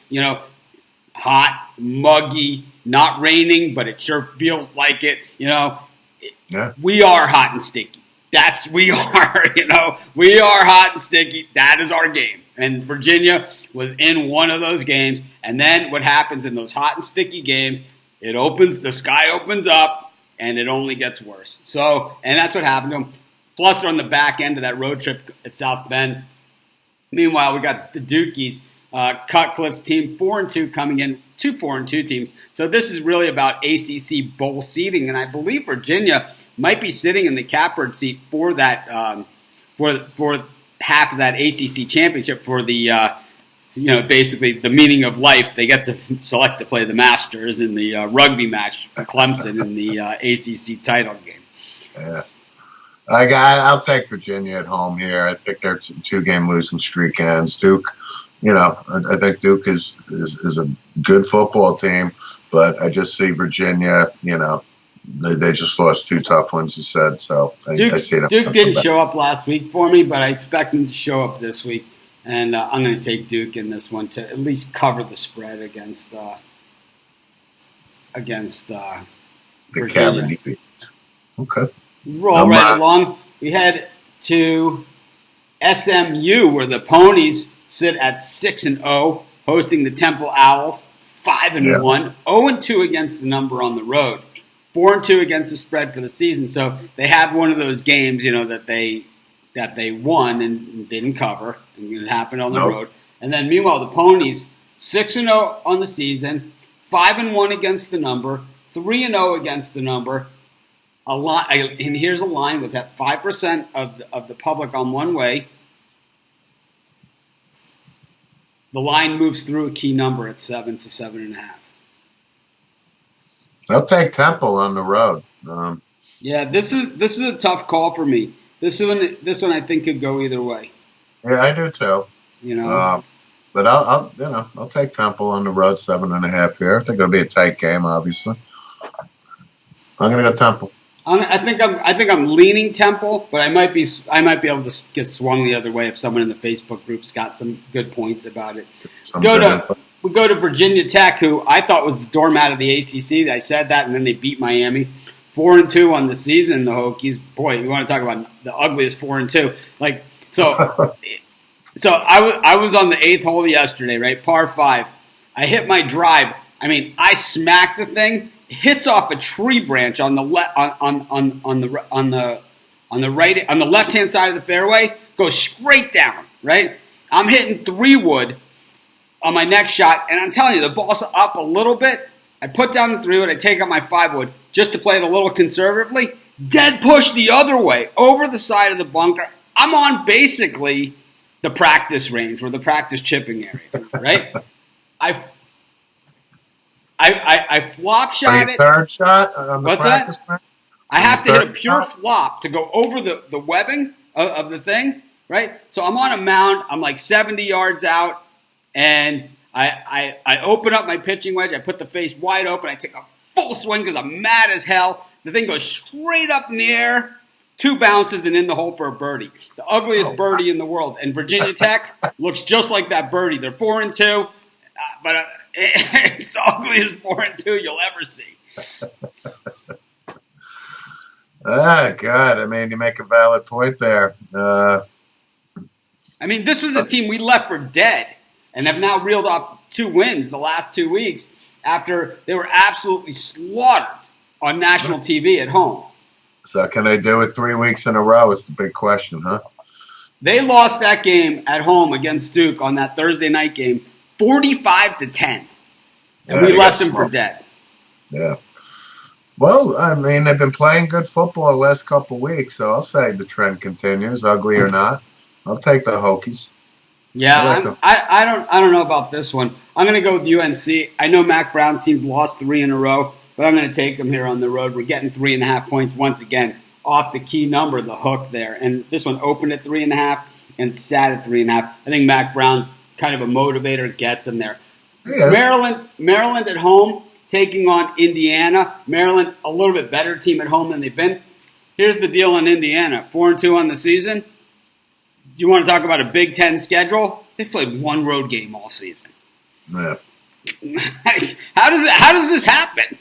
hot, muggy, not raining, but it sure feels like it, We are hot and sticky. We are hot and sticky. That is our game. And Virginia was in one of those games. And then what happens in those hot and sticky games, the sky opens up, and it only gets worse. And that's what happened to them. Plus, they're on the back end of that road trip at South Bend. Meanwhile, we got the Dukies, Cutcliffe's team, 4-2 coming in, 2 4-2 teams. So this is really about ACC bowl seeding, and I believe Virginia might be sitting in the catbird seat for that, for half of that ACC championship for the, basically the meaning of life. They get to select to play the Masters in the rugby match, Clemson in the ACC title game. Yeah. I'll take Virginia at home here. I think their 2-game losing streak ends. Duke, I think Duke is a good football team, but I just see Virginia, they just lost 2 tough ones, you said. So I see them. Duke didn't show up last week for me, but I expect them to show up this week. And I'm going to take Duke in this one to at least cover the spread against the Virginia. Okay. Roll right along. We head to SMU, where the Ponies sit at 6-0, hosting the Temple Owls, 5-1, 0-2 against the number on the road, 4-2 against the spread for the season. So they have one of those games, that they won and didn't cover, and it happened on the road. And then meanwhile, the Ponies 6-0 on the season, 5-1 against the number, 3-0 against the number. And here's a line with that 5% of the public on one way. The line moves through a key number at 7 to 7.5. I'll take Temple on the road. Yeah, this is a tough call for me. This one I think could go either way. Yeah, I do too. But I'll take Temple on the road, 7.5 here. I think it'll be a tight game, obviously. I'm gonna go Temple. I think I'm leaning Temple, but I might be able to get swung the other way if someone in the Facebook group's got some good points about it. We go to Virginia Tech, who I thought was the doormat of the ACC. I said that, and then they beat Miami, 4-2 on the season. The Hokies, boy, you want to talk about the ugliest 4-2. So I was on the 8th hole yesterday, right? Par 5. I hit my drive. I smacked the thing, hits off a tree branch on the left hand side of the fairway, goes straight down. Right, I'm hitting 3-wood on my next shot, and I'm telling you, the ball's up a little bit. I put down the 3-wood, I take out my 5-wood just to play it a little conservatively. Dead push the other way over the side of the bunker. I'm on basically the practice range or the practice chipping area. Right, I flop shot it. Third shot on the What's practice that? I have to hit a pure flop to go over the webbing of the thing, right? So I'm on a mound. I'm like 70 yards out, and I open up my pitching wedge. I put the face wide open. I take a full swing because I'm mad as hell. The thing goes straight up in the air, 2 bounces, and in the hole for a birdie. The ugliest birdie in the world. And Virginia Tech looks just like that birdie. They're 4-2, but it's the ugliest 4-2 you'll ever see. God. I mean, you make a valid point there. I mean, this was a team we left for dead and have now reeled off 2 wins the last 2 weeks after they were absolutely slaughtered on national TV at home. So can they do it 3 weeks in a row is the big question, huh? They lost that game at home against Duke on that Thursday night game 45-10. And we left them for dead. Yeah. Well, I mean, they've been playing good football the last couple of weeks, so I'll say the trend continues, ugly or not. I'll take the Hokies. Yeah, I don't know about this one. I'm going to go with UNC. I know Mac Brown's team's lost 3 in a row, but I'm going to take them here on the road. We're getting 3.5 points once again off the key number, the hook there. And this one opened at 3.5 and sat at 3.5. I think Mac Brown's kind of a motivator, gets him there. Maryland at home taking on Indiana. Maryland, a little bit better team at home than they've been. Here's the deal on Indiana. 4-2 on the season. Do you want to talk about a Big Ten schedule? They've played 1 road game all season. Yeah. How does this happen?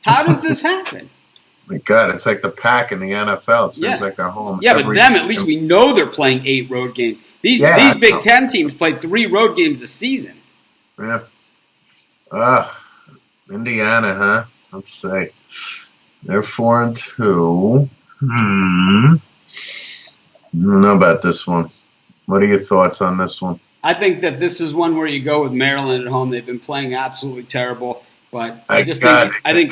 How does this happen? My God, it's like the Pack in the NFL. It seems like they're home. Yeah, but them, at least we know they're playing 8 road games. These Big Ten teams play 3 road games a season. Yeah. Indiana, huh? Let's see. They're 4-2. I don't know about this one. What are your thoughts on this one? I think that this is one where you go with Maryland at home. They've been playing absolutely terrible, but I think we're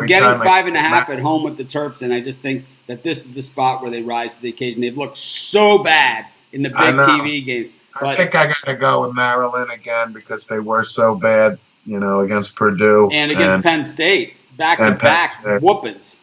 getting 5.5 at home with the Terps, and I just think that this is the spot where they rise to the occasion. They've looked so bad in the big TV games. I think I got to go with Maryland again because they were so bad, against Purdue and against Penn State, back-to-back whoopings.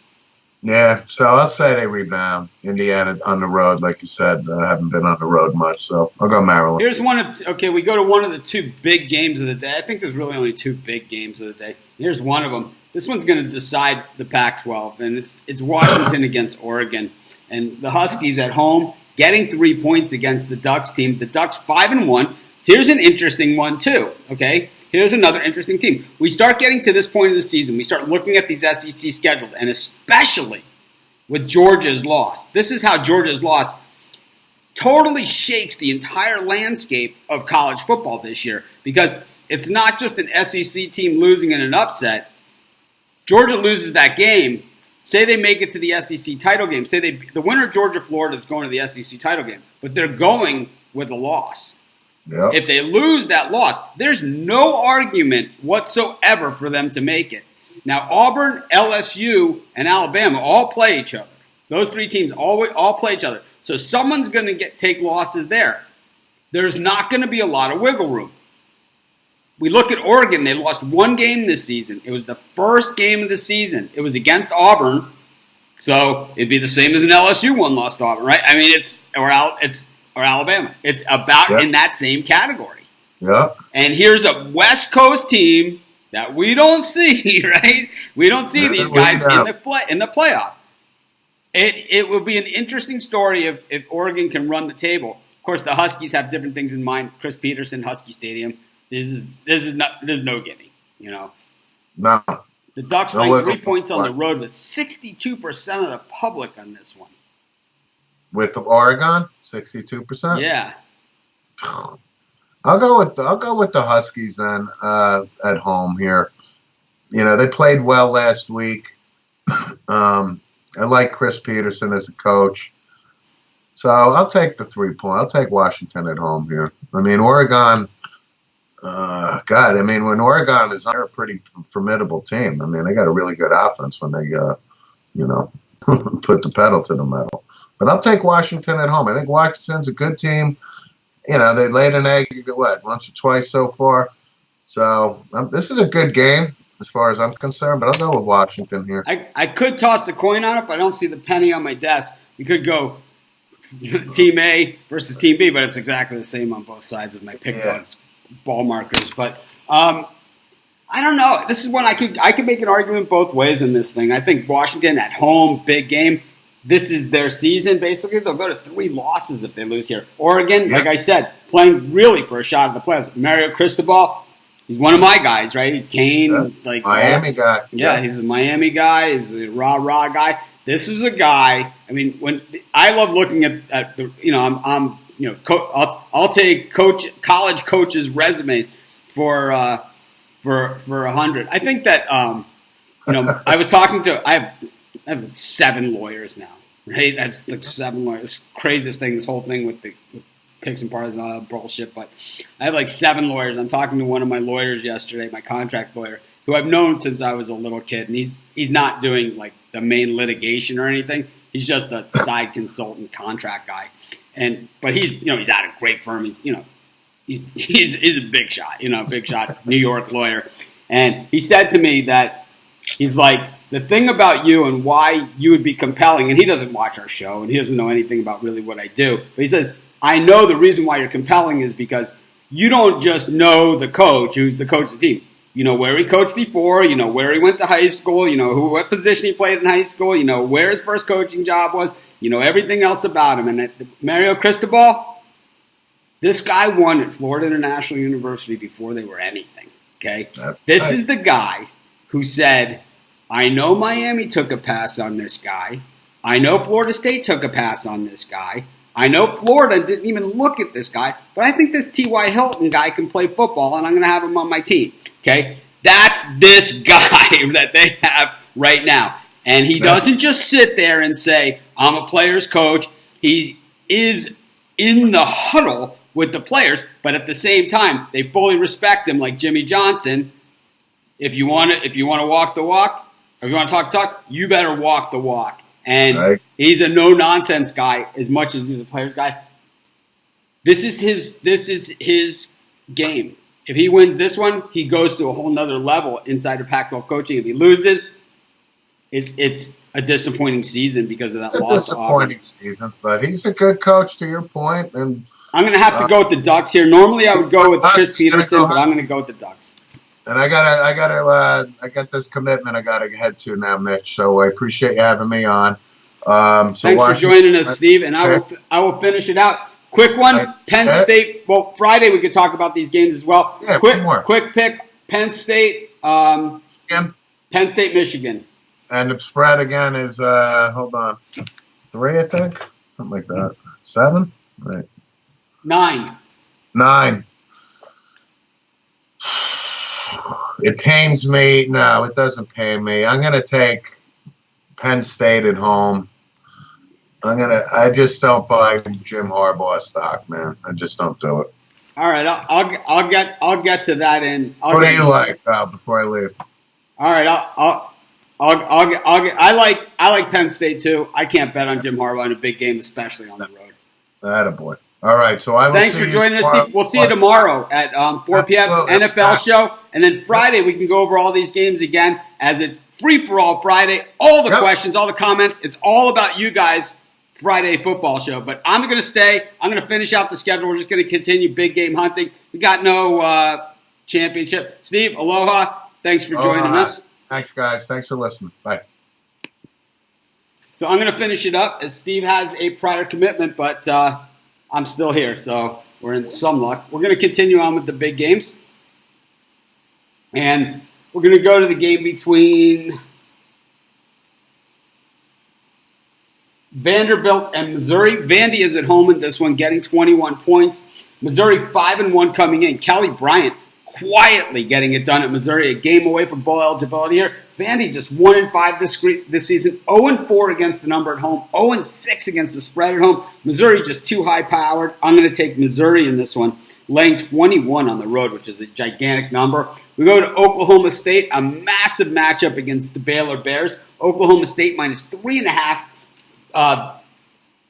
Yeah, so I'll say they rebound. Indiana on the road, like you said, haven't been on the road much, so I'll go Maryland. Here's we go to one of the 2 big games of the day. I think there's really only 2 big games of the day. Here's one of them. This one's going to decide the Pac-12, and it's Washington against Oregon. And the Huskies at home getting 3 points against the Ducks team. The Ducks 5-1. Here's an interesting one, too, okay? Here's another interesting team. We start getting to this point of the season. We start looking at these SEC schedules, and especially with Georgia's loss. This is how Georgia's loss totally shakes the entire landscape of college football this year because it's not just an SEC team losing in an upset. Georgia loses that game. Say they make it to the SEC title game. Say the winner of Georgia-Florida is going to the SEC title game, but they're going with a loss. Yep. If they lose that loss, there's no argument whatsoever for them to make it. Now, Auburn, LSU, and Alabama all play each other. Those 3 teams all play each other. So someone's going to take losses there. There's not going to be a lot of wiggle room. We look at Oregon. They lost 1 game this season. It was the first game of the season. It was against Auburn. So it'd be the same as an LSU one lost to Auburn, right? I mean, or Alabama. It's about in that same category. Yeah. And here's a West Coast team that we don't see, right? We don't see these guys in the playoff. It will be an interesting story if Oregon can run the table. Of course, the Huskies have different things in mind. Chris Peterson, Husky Stadium. This is no gimme, No. The Ducks like 3 points on the road with 62% of the public on this one. With Oregon, 62%. Yeah. I'll go with the Huskies then at home here. They played well last week. I like Chris Peterson as a coach. So I'll take the 3-point. I'll take Washington at home here. I mean, Oregon, when Oregon is, they're a pretty formidable team. I mean, they got a really good offense when they, put the pedal to the metal. But I'll take Washington at home. I think Washington's a good team. They laid an egg, once or twice so far. So this is a good game as far as I'm concerned, but I'll go with Washington here. I could toss a coin on it, but I don't see the penny on my desk. We could go Team A versus Team B, but it's exactly the same on both sides of my pick dogs ball markers. But I don't know. This is one I could make an argument both ways in this thing. I think Washington at home, big game. This is their season, basically. They'll go to 3 losses if they lose here. Oregon, like I said, playing really for a shot at the playoffs. Mario Cristobal, he's one of my guys, right? He's Kane. Miami guy. Yeah, he's a Miami guy. He's a rah-rah guy. This is a guy, I mean, when I love looking at the, I'll take college coaches' resumes for 100. I think that, I was talking to, I have 7 lawyers now, right? I have 7 lawyers. It's the craziest thing, this whole thing with picks and parts and all that bullshit. But I have 7 lawyers. I'm talking to one of my lawyers yesterday, my contract lawyer, who I've known since I was a little kid. And he's not doing the main litigation or anything. He's just a side consultant contract guy. But he's at a great firm. He's a big shot, big shot New York lawyer. And he said to me that he's like, the thing about you and why you would be compelling, and he doesn't watch our show and he doesn't know anything about really what I do, but he says, I know the reason why you're compelling is because you don't just know the coach who's the coach of the team. You know where he coached before, you know where he went to high school, you know what position he played in high school, you know where his first coaching job was, you know everything else about him. And Mario Cristobal, this guy won at Florida International University before they were anything, okay? This is the guy who said, I know Miami took a pass on this guy. I know Florida State took a pass on this guy. I know Florida didn't even look at this guy, but I think this T.Y. Hilton guy can play football, and I'm going to have him on my team. Okay? That's this guy that they have right now. And he doesn't just sit there and say, I'm a player's coach. He is in the huddle with the players, but at the same time, they fully respect him like Jimmy Johnson. If you want to walk the walk, or if you want to talk the talk, you better walk the walk. And he's a no-nonsense guy as much as he's a player's guy. This is his game. If he wins this one, he goes to a whole nother level inside of Pac-12 coaching. If he loses, it's a disappointing season because of that loss. Disappointing season, but he's a good coach to your point. And I'm going to have to go with the Ducks here. Normally I would go with Chris Peterson, but I'm going to go with the Ducks. And I got this commitment I got to head to now, Mitch. So I appreciate you having me on. Thanks for joining us, Steve. And I will finish it out. Quick one, Penn State. Well, Friday we could talk about these games as well. Yeah, quick pick, Penn State, Penn State, Michigan. And the spread again is, hold on, 3, I think? Something like that. 7? Right. 9. It pains me. No, it doesn't pain me. I'm going to take Penn State at home. I just don't buy Jim Harbaugh stock, man. I just don't do it. All right, I'll get to that in. What do you like before I leave? All right, I like Penn State too. I can't bet on Jim Harbaugh in a big game, especially on the road. Attaboy. All right, so I will Thanks for joining us, Steve. We'll see you tomorrow at 4 p.m. NFL show. And then Friday, we can go over all these games again as it's free-for-all Friday. All the questions, all the comments. It's all about you guys, Friday football show. But I'm going to stay. I'm going to finish out the schedule. We're just going to continue big game hunting. We got no championship. Steve, aloha. Thanks for joining us. Thanks, guys. Thanks for listening. Bye. So I'm going to finish it up as Steve has a prior commitment, but I'm still here, so we're in some luck. We're going to continue on with the big games. And we're going to go to the game between Vanderbilt and Missouri. Vandy is at home in this one, getting 21 points. Missouri 5-1 coming in. Kelly Bryant, quietly getting it done at Missouri, a game away from bowl eligibility here. Vandy just 1-5 this season, 0-4 against the number at home, 0-6 against the spread at home. Missouri just too high-powered. I'm going to take Missouri in this one, laying 21 on the road, which is a gigantic number. We go to Oklahoma State, a massive matchup against the Baylor Bears. Oklahoma State minus 3.5.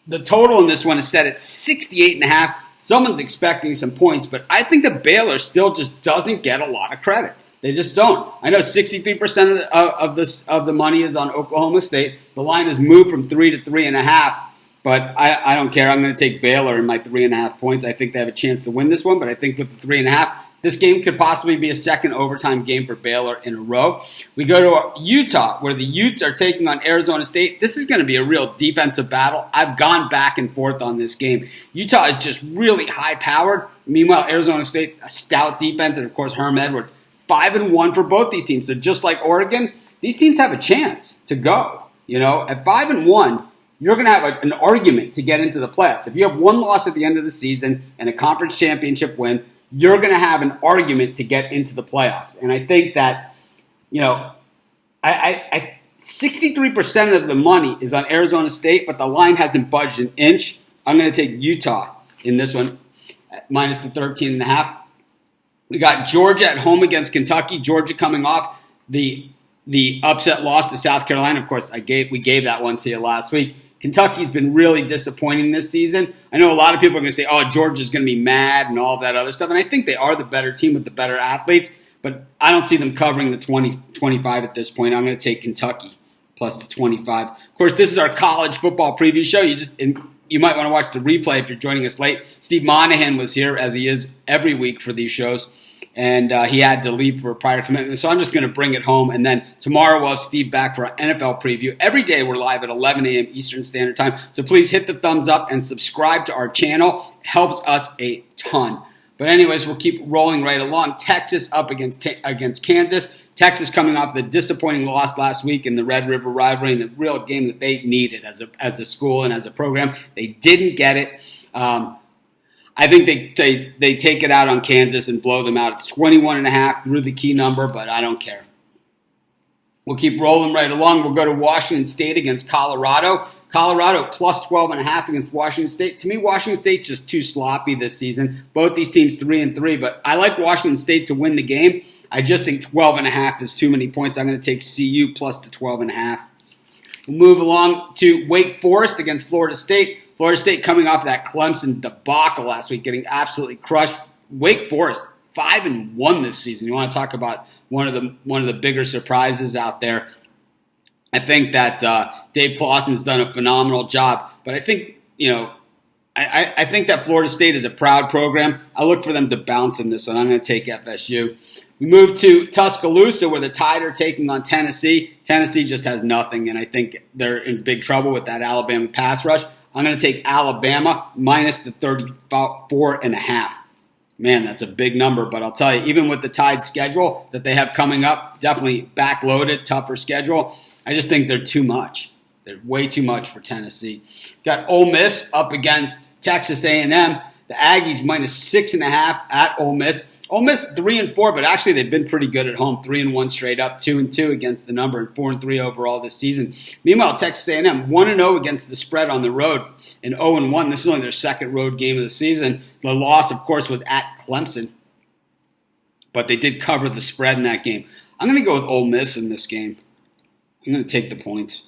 The total in this one is set at 68.5. Someone's expecting some points, but I think the Baylor still just doesn't get a lot of credit. They just don't. I know 63% of the money is on Oklahoma State. The line has moved from 3 to 3.5, but I don't care. I'm going to take Baylor in my 3.5 points. I think they have a chance to win this one, but I think with the 3.5, this game could possibly be a second overtime game for Baylor in a row. We go to Utah, where the Utes are taking on Arizona State. This is going to be a real defensive battle. I've gone back and forth on this game. Utah is just really high-powered. Meanwhile, Arizona State, a stout defense, and of course, Herm Edwards. 5-1 for both these teams. So just like Oregon, these teams have a chance to go. At 5-1, you're going to have an argument to get into the playoffs. If you have one loss at the end of the season and a conference championship win, you're going to have an argument to get into the playoffs. And I think that, 63% of the money is on Arizona State, but the line hasn't budged an inch. I'm going to take Utah in this one, minus the 13.5. We got Georgia at home against Kentucky. Georgia coming off the upset loss to South Carolina. Of course, we gave that one to you last week. Kentucky's been really disappointing this season. I know a lot of people are going to say, oh, Georgia's going to be mad and all that other stuff. And I think they are the better team with the better athletes. But I don't see them covering the 20-25 at this point. I'm going to take Kentucky plus the 25. Of course, this is our college football preview show. You might want to watch the replay if you're joining us late. Steve Monahan was here, as he is every week for these shows. And he had to leave for a prior commitment. So I'm just going to bring it home. And then tomorrow we'll have Steve back for our NFL preview. Every day we're live at 11 a.m. Eastern Standard Time. So please hit the thumbs up and subscribe to our channel. It helps us a ton. But anyways, we'll keep rolling right along. Texas up against Kansas. Texas coming off the disappointing loss last week in the Red River rivalry, and the real game that they needed as a school and as a program. They didn't get it. I think they take it out on Kansas and blow them out. It's 21.5 through the key number, but I don't care. We'll keep rolling right along. We'll go to Washington State against Colorado. Colorado plus 12.5 against Washington State. To me, Washington State's just too sloppy this season. Both these teams 3-3, but I like Washington State to win the game. I just think 12.5 is too many points. I'm going to take CU plus the 12.5. We'll move along to Wake Forest against Florida State. Florida State coming off that Clemson debacle last week, getting absolutely crushed. Wake Forest 5-1 this season. You want to talk about one of the bigger surprises out there. I think that Dave Clawson's done a phenomenal job, but I think I think that Florida State is a proud program. I look for them to bounce in this one. I'm going to take FSU. We move to Tuscaloosa, where the Tide are taking on Tennessee. Tennessee just has nothing, and I think they're in big trouble with that Alabama pass rush. I'm going to take Alabama minus the 34.5. Man, that's a big number, but I'll tell you, even with the Tide schedule that they have coming up, definitely backloaded, tougher schedule, I just think they're too much. They're way too much for Tennessee. Got Ole Miss up against Texas A&M. The Aggies minus 6.5 at Ole Miss. Ole Miss 3-4, but actually they've been pretty good at home. 3-1 straight up, 2-2 against the number, and 4-3 overall this season. Meanwhile, Texas A&M 1-0 against the spread on the road, and 0-1. This is only their second road game of the season. The loss, of course, was at Clemson, but they did cover the spread in that game. I'm going to go with Ole Miss in this game. I'm going to take the points.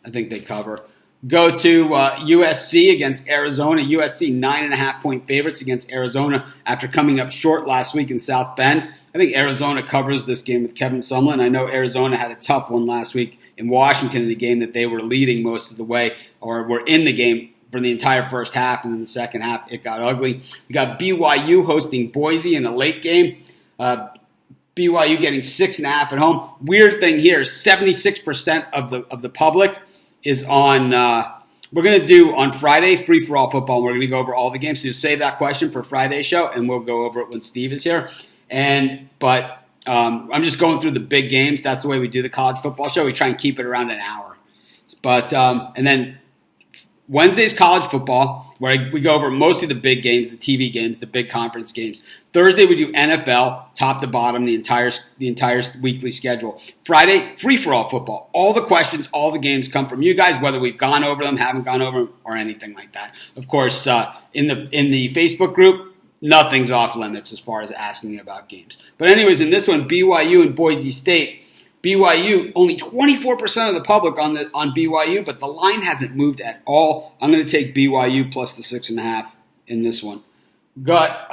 I think they cover. Go to USC against Arizona. USC 9.5-point favorites against Arizona after coming up short last week in South Bend. I think Arizona covers this game with Kevin Sumlin. I know Arizona had a tough one last week in Washington in the game that they were leading most of the way, or were in the game for the entire first half, and in the second half it got ugly. We got BYU hosting Boise in a late game. BYU getting 6.5 at home. Weird thing here, 76% of the public is on, we're going to do on Friday, free-for-all football. We're going to go over all the games. So you save that question for Friday's show, and we'll go over it when Steve is here. But I'm just going through the big games. That's the way we do the college football show. We try and keep it around an hour. But and then Wednesday's college football, where we go over mostly the big games, the TV games, the big conference games. Thursday, we do NFL, top to bottom, the entire weekly schedule. Friday, free-for-all football. All the questions, all the games come from you guys, whether we've gone over them, haven't gone over them, or anything like that. Of course, in the Facebook group, nothing's off limits as far as asking about games. But anyways, in this one, BYU and Boise State. BYU, only 24% of the public on BYU, but the line hasn't moved at all. I'm going to take BYU plus the 6.5 in this one. Got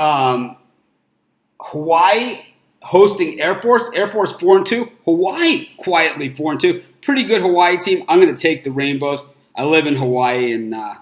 Hawaii hosting Air Force. Air Force 4-2. Hawaii quietly 4-2. Pretty good Hawaii team. I'm going to take the Rainbows. I live in Hawaii, and I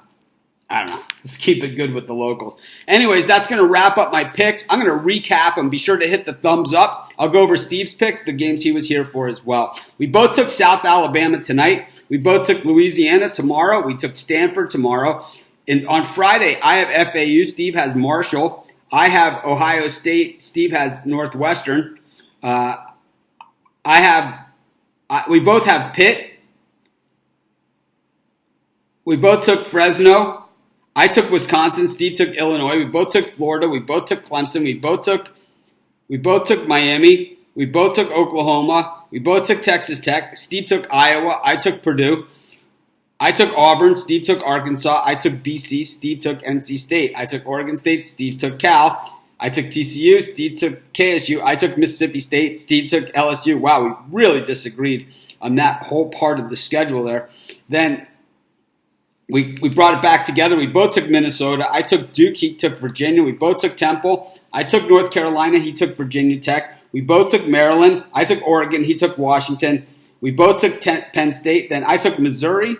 don't know. Let's keep it good with the locals. Anyways, that's going to wrap up my picks. I'm going to recap them. Be sure to hit the thumbs up. I'll go over Steve's picks, the games he was here for as well. We both took South Alabama tonight. We both took Louisiana tomorrow. We took Stanford tomorrow. And on Friday, I have FAU. Steve has Marshall. I have Ohio State. Steve has Northwestern. We both have Pitt. We both took Fresno. I took Wisconsin. Steve took Illinois. We both took Florida. We both took Clemson. We both took Miami. We both took Oklahoma. We both took Texas Tech. Steve took Iowa. I took Purdue. I took Auburn. Steve took Arkansas. I took BC. Steve took NC State. I took Oregon State. Steve took Cal. I took TCU. Steve took KSU. I took Mississippi State. Steve took LSU. Wow, we really disagreed on that whole part of the schedule there. Then we brought it back together. We both took Minnesota. I took Duke. He took Virginia. We both took Temple. I took North Carolina. He took Virginia Tech. We both took Maryland. I took Oregon. He took Washington. We both took Penn State. Then I took Missouri,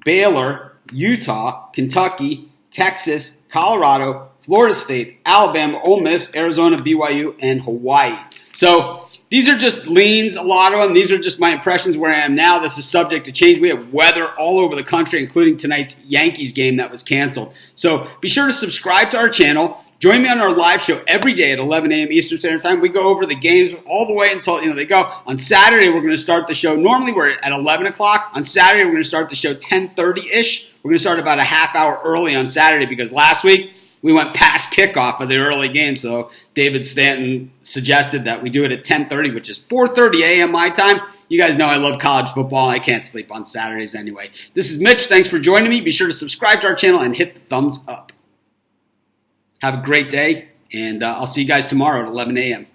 Baylor, Utah, Kentucky, Texas, Colorado, Florida State, Alabama, Ole Miss, Arizona, BYU, and Hawaii. So these are just leans, a lot of them. These are just my impressions where I am now. This is subject to change. We have weather all over the country, including tonight's Yankees game that was canceled. So be sure to subscribe to our channel. Join me on our live show every day at 11 a.m. Eastern Standard Time. We go over the games all the way until they go. On Saturday, we're going to start the show. Normally, we're at 11 o'clock. On Saturday, we're going to start the show 10:30-ish. We're going to start about a half hour early on Saturday because last week, we went past kickoff of the early game, so David Stanton suggested that we do it at 10:30, which is 4:30 a.m. my time. You guys know I love college football. I can't sleep on Saturdays anyway. This is Mitch. Thanks for joining me. Be sure to subscribe to our channel and hit the thumbs up. Have a great day, and I'll see you guys tomorrow at 11 a.m.